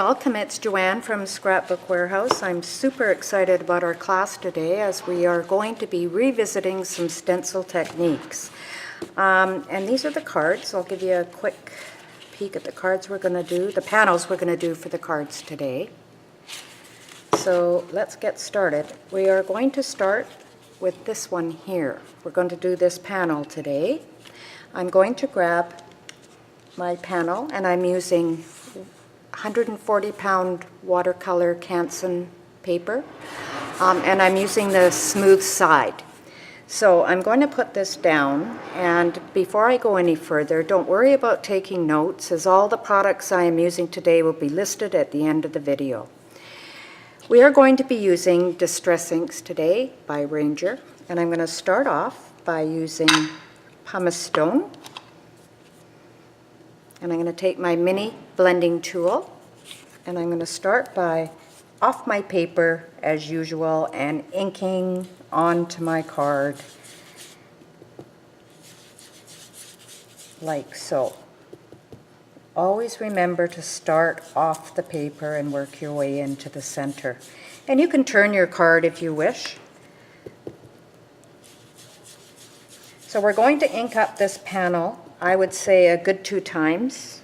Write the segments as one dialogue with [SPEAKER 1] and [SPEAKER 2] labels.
[SPEAKER 1] welcome. It's Joanne from Scrapbook Warehouse. I'm super excited about our class today as we are going to be revisiting some stencil techniques. And these are the cards. I'll give you a quick peek at the cards we're going to do, the panels we're going to do for the cards today. So let's get started. We are going to start with this one here. We're going to do this panel today. I'm going to grab my panel and I'm using 140-pound watercolor Canson paper, and I'm using the smooth side. So I'm going to put this down, and before I go any further, don't worry about taking notes, as all the products I am using today will be listed at the end of the video. We are going to be using Distress Inks today by Ranger, and I'm going to start off by using Pumice Stone. And I'm going to take my mini blending tool and I'm going to start by off my paper as usual and inking onto my card like so. Always remember to start off the paper and work your way into the center. And you can turn your card if you wish. So we're going to ink up this panel, I would say a good 2 times.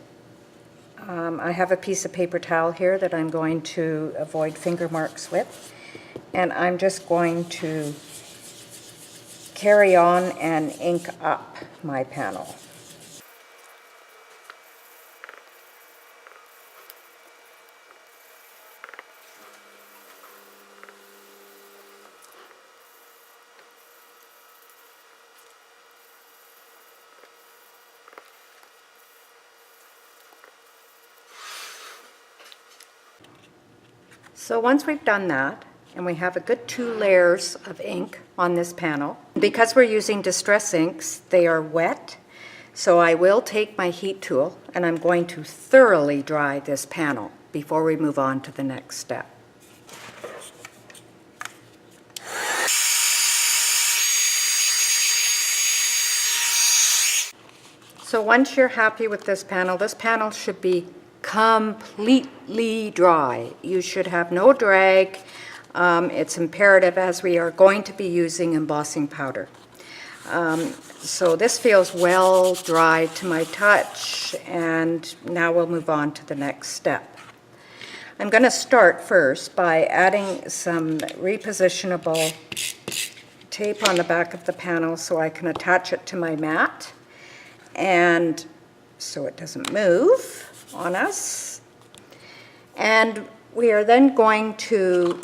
[SPEAKER 1] I have a piece of paper towel here that I'm going to avoid finger marks with. And I'm just going to carry on and ink up my panel. So once we've done that, and we have a good 2 layers of ink on this panel, because we're using Distress Inks, they are wet, so I will take my heat tool and I'm going to thoroughly dry this panel before we move on to the next step. So once you're happy with this panel should be completely dry. You should have no drag. It's imperative as we are going to be using embossing powder. So this feels well dried to my touch, and now we'll move on to the next step. I'm going to start first by adding some repositionable tape on the back of the panel so I can attach it to my mat, and so it doesn't move on us. And we are then going to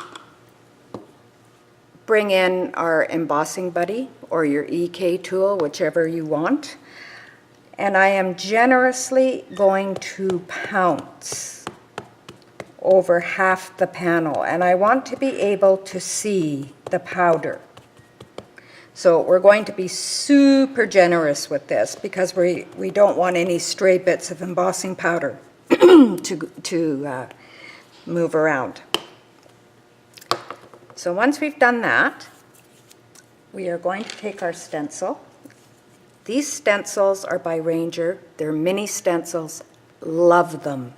[SPEAKER 1] bring in our embossing buddy or your EK tool, whichever you want. And I am generously going to pounce over half the panel, and I want to be able to see the powder. So we're going to be super generous with this because we don't want any stray bits of embossing powder to move around. So once we've done that, we are going to take our stencil. These stencils are by Ranger. They're mini stencils. Love them.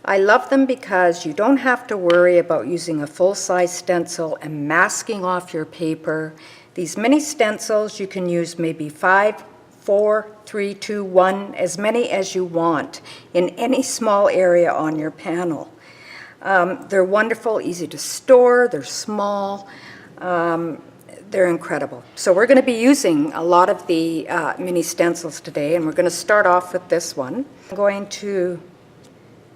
[SPEAKER 1] I love them because you don't have to worry about using a full-size stencil and masking off your paper. These mini stencils, you can use maybe 5, 4, 3, 2, 1, as many as you want in any small area on your panel. They're wonderful, easy to store, they're small, they're incredible. So we're going to be using a lot of the mini stencils today, and we're going to start off with this one. I'm going to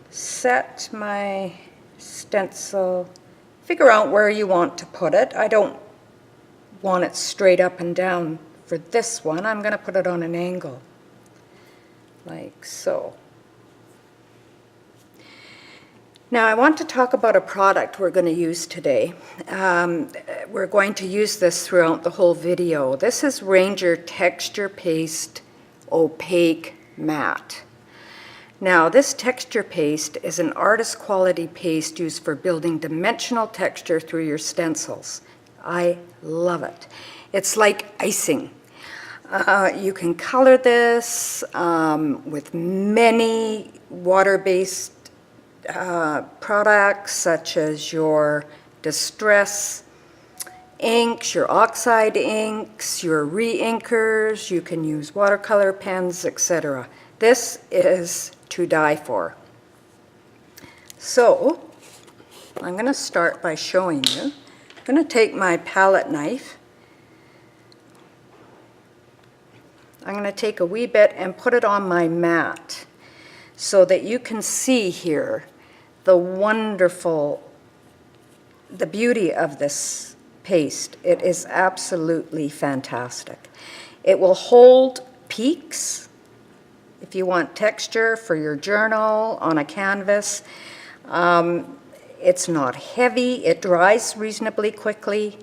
[SPEAKER 1] set my stencil, figure out where you want to put it. I don't want it straight up and down for this one. I'm going to put it on an angle, like so. Now I want to talk about a product we're going to use today. We're going to use this throughout the whole video. This is Ranger Texture Paste Opaque Matte. Now this texture paste is an artist quality paste used for building dimensional texture through your stencils. I love it. It's like icing. You can color this with many water-based products such as your distress inks, your oxide inks, your re-inkers. You can use watercolor pens, etc. This is to die for. So I'm going to start by showing you. I'm going to take my palette knife. I'm going to take a wee bit and put it on my mat so that you can see here the beauty of this paste. It is absolutely fantastic. It will hold peaks if you want texture for your journal on a canvas. It's not heavy. It dries reasonably quickly.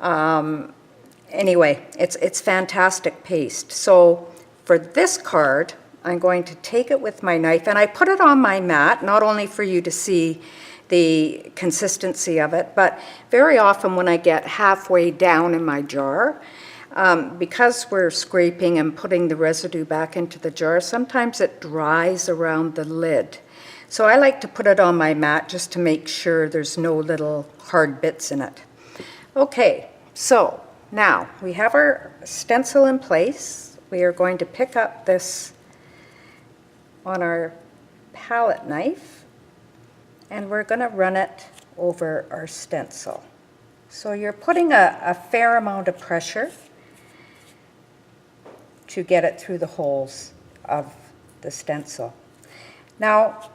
[SPEAKER 1] Anyway, it's fantastic paste. So for this card, I'm going to take it with my knife, and I put it on my mat, not only for you to see the consistency of it, but very often when I get halfway down in my jar, because we're scraping and putting the residue back into the jar, sometimes it dries around the lid. So I like to put it on my mat just to make sure there's no little hard bits in it. Okay, so now we have our stencil in place. We are going to pick up this on our palette knife, and we're going to run it over our stencil. So you're putting a fair amount of pressure to get it through the holes of the stencil. Now,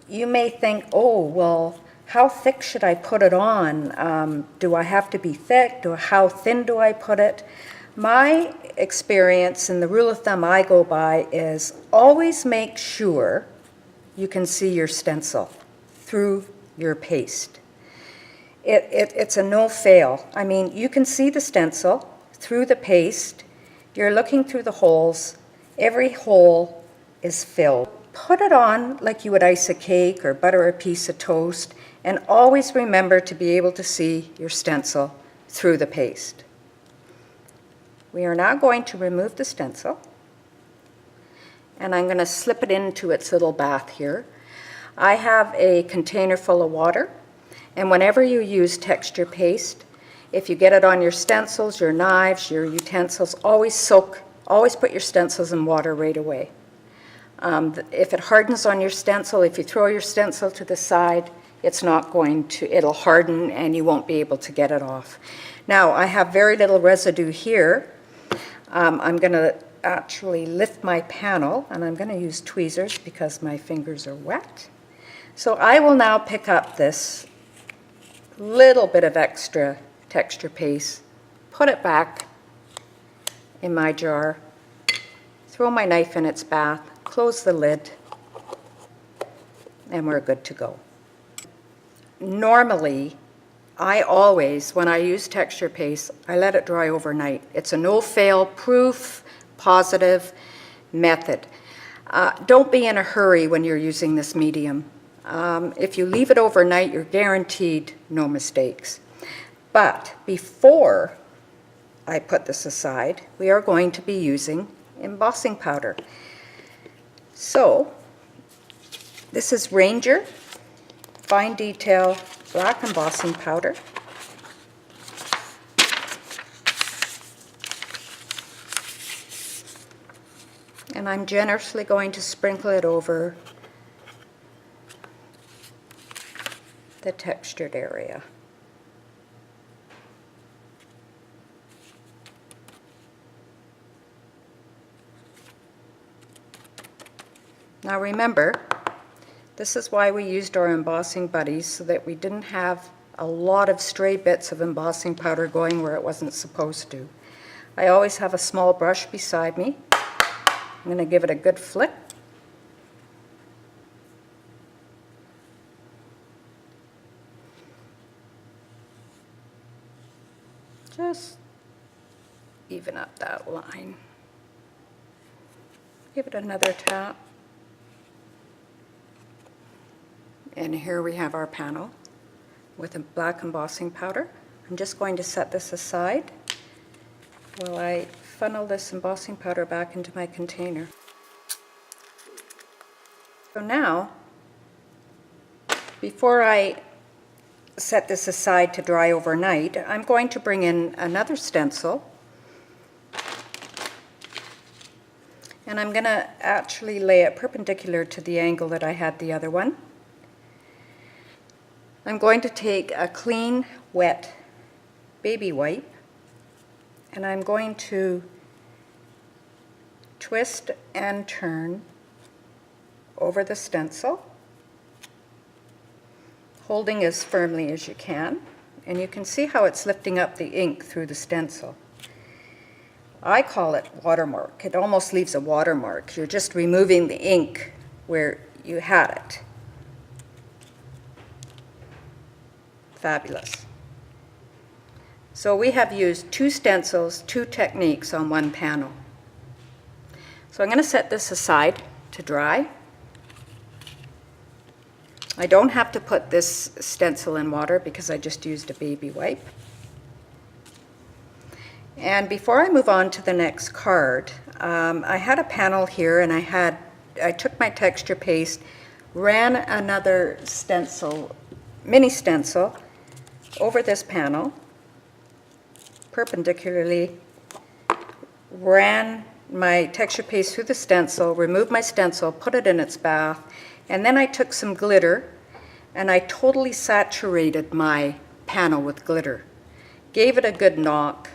[SPEAKER 1] you may think, oh, well, how thick should I put it on? Do I have to be thick? How thin do I put it? My experience and the rule of thumb I go by is always make sure you can see your stencil through your paste. It's a no-fail. I mean, you can see the stencil through the paste. You're looking through the holes. Every hole is filled. Put it on like you would ice a cake or butter a piece of toast, and always remember to be able to see your stencil through the paste. We are now going to remove the stencil, and I'm going to slip it into its little bath here. I have a container full of water, and whenever you use texture paste, if you get it on your stencils, your knives, your utensils, always put your stencils in water right away. If it hardens on your stencil, if you throw your stencil to the side, it'll harden and you won't be able to get it off. Now, I have very little residue here. I'm going to actually lift my panel, and I'm going to use tweezers because my fingers are wet. So I will now pick up this little bit of extra texture paste, put it back in my jar, throw my knife in its bath, close the lid, and we're good to go. Normally, I always, when I use texture paste, I let it dry overnight. It's a no-fail, proof, positive method. Don't be in a hurry when you're using this medium. If you leave it overnight, you're guaranteed no mistakes. But before I put this aside, we are going to be using embossing powder. So, this is Ranger Fine Detail Black Embossing Powder. And I'm generously going to sprinkle it over the textured area. Now remember, this is why we used our embossing buddies, so that we didn't have a lot of stray bits of embossing powder going where it wasn't supposed to. I always have a small brush beside me. I'm going to give it a good flick. Just even up that line. Give it another tap. And here we have our panel with a black embossing powder. I'm just going to set this aside while I funnel this embossing powder back into my container. So now before I set this aside to dry overnight, I'm going to bring in another stencil. And I'm going to actually lay it perpendicular to the angle that I had the other one. I'm going to take a clean, wet baby wipe, and I'm going to twist and turn over the stencil, holding as firmly as you can. And you can see how it's lifting up the ink through the stencil. I call it watermark. It almost leaves a watermark. You're just removing the ink where you had it. Fabulous. So we have used 2 stencils, 2 techniques on one panel. So I'm going to set this aside to dry. I don't have to put this stencil in water because I just used a baby wipe. And before I move on to the next card, I had a panel here, and I took my texture paste, ran another stencil, mini stencil, over this panel, perpendicularly, ran my texture paste through the stencil, removed my stencil, put it in its bath, and then I took some glitter, and I totally saturated my panel with glitter. Gave it a good knock.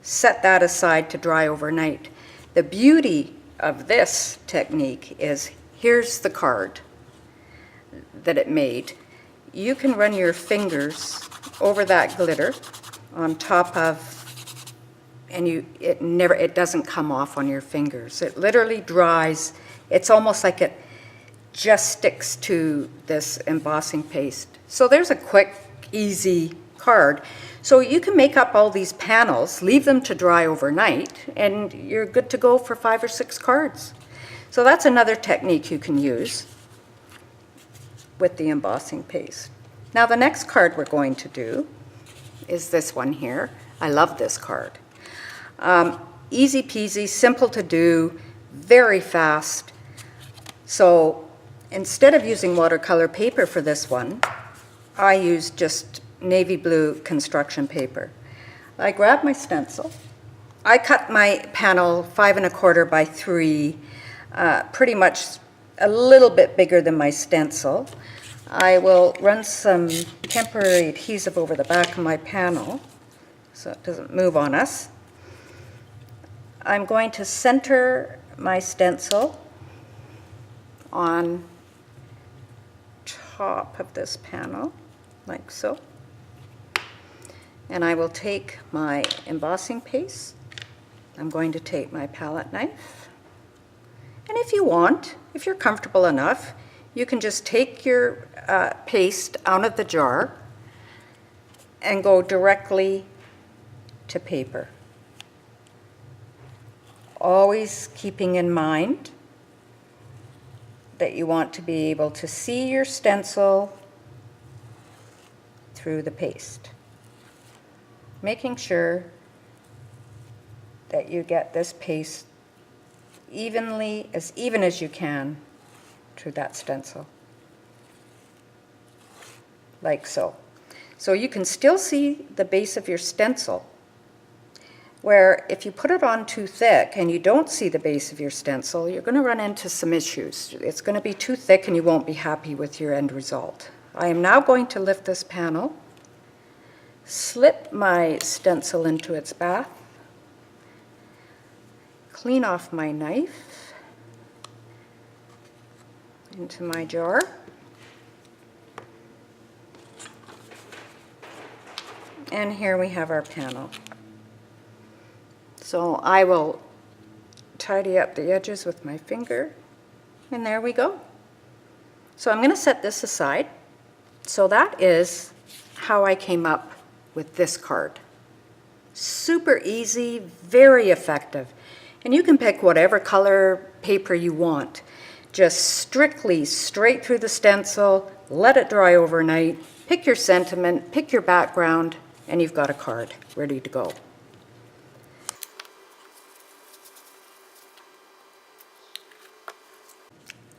[SPEAKER 1] Set that aside to dry overnight. The beauty of this technique is, here's the card that it made. You can run your fingers over that glitter on top of, and it doesn't come off on your fingers. It literally dries. It's almost like it just sticks to this embossing paste. So there's a quick, easy card. So you can make up all these panels, leave them to dry overnight, and you're good to go for 5 or 6 cards. So that's another technique you can use with the embossing paste. Now the next card we're going to do is this one here. I love this card. Easy peasy, simple to do, very fast. So instead of using watercolor paper for this one, I used just navy blue construction paper. I grabbed my stencil. I cut my panel 5 1/4 by 3, pretty much a little bit bigger than my stencil. I will run some temporary adhesive over the back of my panel so it doesn't move on us. I'm going to center my stencil on top of this panel, like so. And I will take my embossing paste. I'm going to take my palette knife. And if you want, if you're comfortable enough, you can just take your paste out of the jar and go directly to paper. Always keeping in mind that you want to be able to see your stencil through the paste. Making sure that you get this paste evenly, as even as you can, through that stencil. Like so. So you can still see the base of your stencil, where if you put it on too thick and you don't see the base of your stencil, you're going to run into some issues. It's going to be too thick and you won't be happy with your end result. I am now going to lift this panel, slip my stencil into its bath, clean off my knife into my jar, and here we have our panel. So I will tidy up the edges with my finger, and there we go. So I'm going to set this aside. So that is how I came up with this card. Super easy, very effective. And you can pick whatever color paper you want. Just strictly straight through the stencil, let it dry overnight, pick your sentiment, pick your background, and you've got a card ready to go.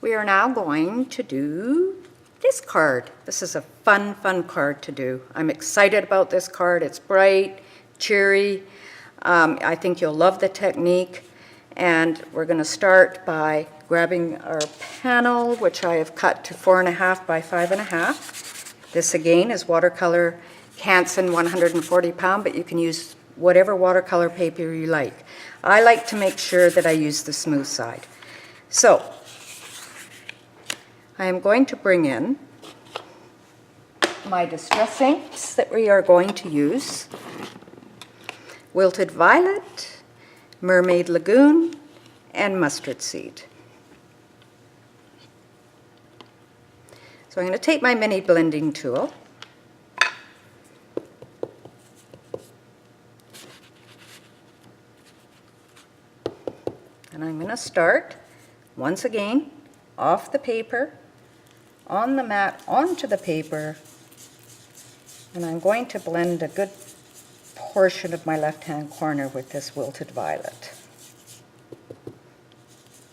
[SPEAKER 1] We are now going to do this card. This is a fun, fun card to do. I'm excited about this card. It's bright, cheery. I think you'll love the technique. And we're going to start by grabbing our panel, which I have cut to 4.5 by 5.5. This again is watercolor Canson 140 pound, but you can use whatever watercolor paper you like. I like to make sure that I use the smooth side. So I am going to bring in my distress inks that we are going to use. Wilted Violet, Mermaid Lagoon, and Mustard Seed. So I'm going to take my mini blending tool. And I'm going to start, once again, off the paper, on the mat, onto the paper, and I'm going to blend a good portion of my left-hand corner with this Wilted Violet.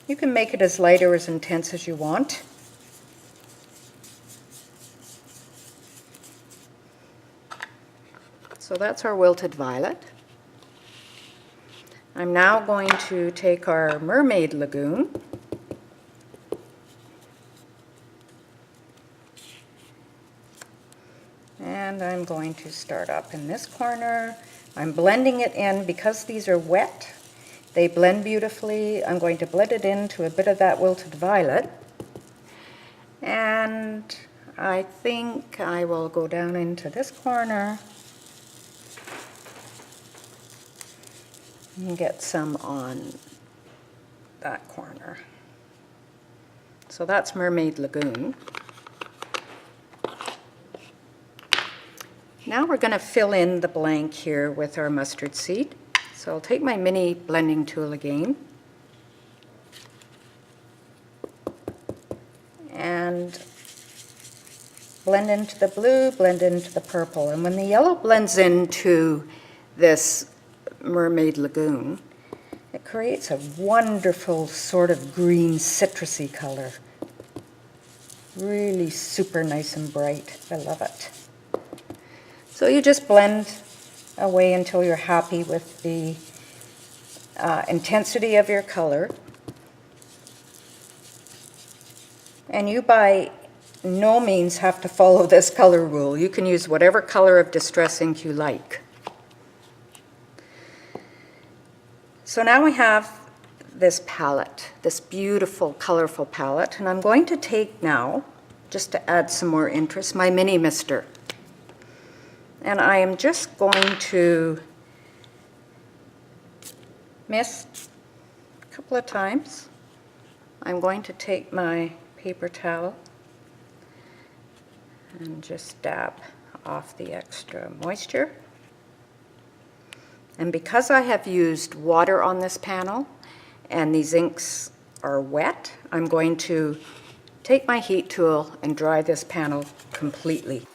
[SPEAKER 1] You can make it as light or as intense as you want. So that's our Wilted Violet. I'm now going to take our Mermaid Lagoon and I'm going to start up in this corner. I'm blending it in because these are wet. They blend beautifully. I'm going to blend it into a bit of that Wilted Violet. And I think I will go down into this corner and get some on that corner. So that's Mermaid Lagoon. Now we're going to fill in the blank here with our mustard seed. So I'll take my mini blending tool again and blend into the blue, blend into the purple. And when the yellow blends into this Mermaid Lagoon, it creates a wonderful sort of green citrusy color. Really super nice and bright. I love it. So you just blend away until you're happy with the intensity of your color. And you by no means have to follow this color rule. You can use whatever color of distress ink you like. So now we have this palette, this beautiful, colorful palette, and I'm going to take now, just to add some more interest, my mini mister. And I am just going to mist a couple of times. I'm going to take my paper towel and just dab off the extra moisture. And because I have used water on this panel and these inks are wet, I'm going to take my heat tool and dry this panel completely.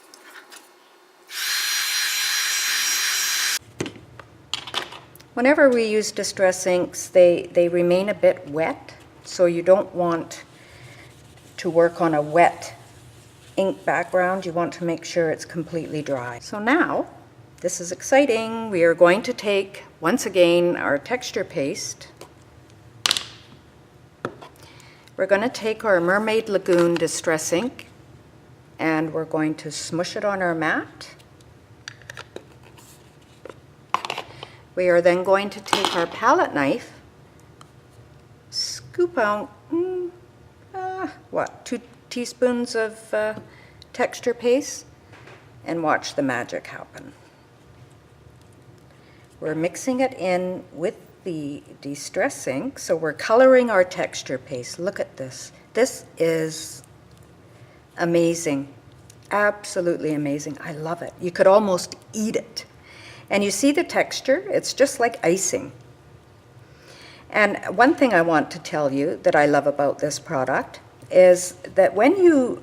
[SPEAKER 1] Whenever we use distress inks, they remain a bit wet, so you don't want to work on a wet ink background. You want to make sure it's completely dry. So now, this is exciting. We are going to take, once again, our texture paste. We're going to take our Mermaid Lagoon Distress Ink and we're going to smush it on our mat. We are then going to take our palette knife, scoop out, 2 teaspoons of texture paste, and watch the magic happen. We're mixing it in with the distress ink, so we're coloring our texture paste. Look at this. This is amazing. Absolutely amazing. I love it. You could almost eat it. And you see the texture? It's just like icing. And one thing I want to tell you that I love about this product is that when you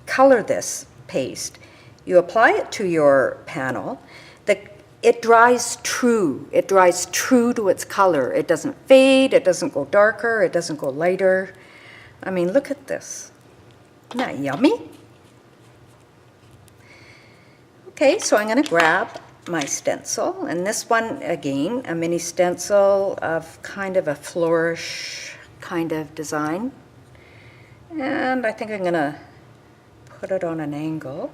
[SPEAKER 1] color this paste, you apply it to your panel, it dries true. It dries true to its color. It doesn't fade, it doesn't go darker, it doesn't go lighter. I mean, look at this. Isn't that yummy? Okay, so I'm going to grab my stencil, and this one, again, a mini stencil of kind of a flourish kind of design. And I think I'm going to put it on an angle.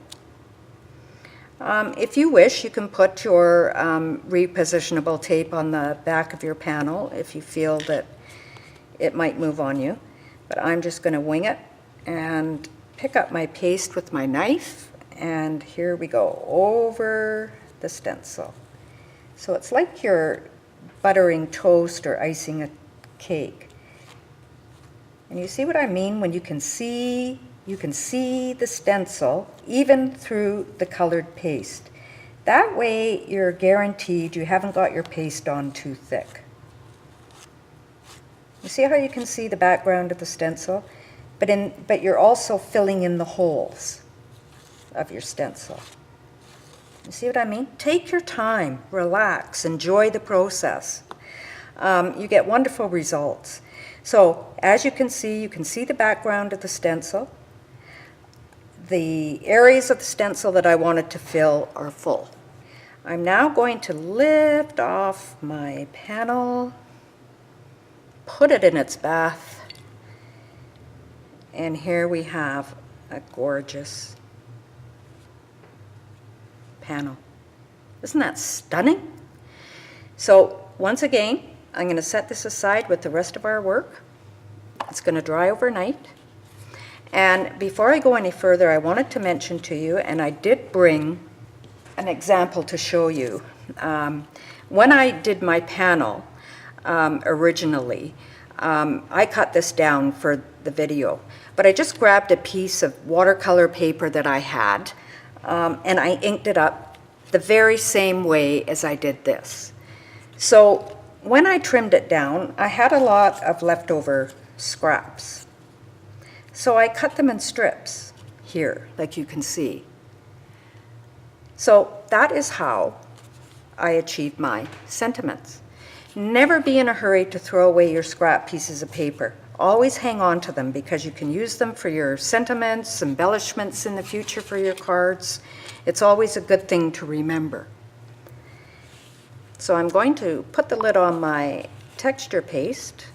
[SPEAKER 1] If you wish, you can put your repositionable tape on the back of your panel if you feel that it might move on you. But I'm just going to wing it and pick up my paste with my knife, and here we go, over the stencil. So it's like you're buttering toast or icing a cake. And you see what I mean when you can see the stencil even through the colored paste. That way you're guaranteed you haven't got your paste on too thick. You see how you can see the background of the stencil? But you're also filling in the holes of your stencil. You see what I mean? Take your time, relax, enjoy the process. You get wonderful results. So as you can see the background of the stencil. The areas of the stencil that I wanted to fill are full. I'm now going to lift off my panel, put it in its bath, and here we have a gorgeous panel. Isn't that stunning? So once again, I'm going to set this aside with the rest of our work. It's going to dry overnight. And before I go any further, I wanted to mention to you, and I did bring an example to show you. When I did my panel originally, I cut this down for the video, but I just grabbed a piece of watercolor paper that I had, and I inked it up the very same way as I did this. So when I trimmed it down, I had a lot of leftover scraps. So I cut them in strips here, like you can see. So that is how I achieved my sentiments. Never be in a hurry to throw away your scrap pieces of paper. Always hang on to them because you can use them for your sentiments, embellishments in the future for your cards. It's always a good thing to remember. So I'm going to put the lid on my texture paste.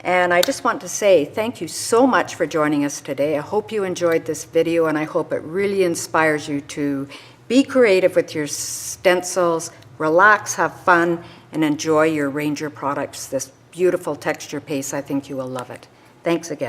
[SPEAKER 1] And I just want to say thank you so much for joining us today. I hope you enjoyed this video, and I hope it really inspires you to be creative with your stencils, relax, have fun, and enjoy your Ranger products. This beautiful texture paste, I think you will love it. Thanks again.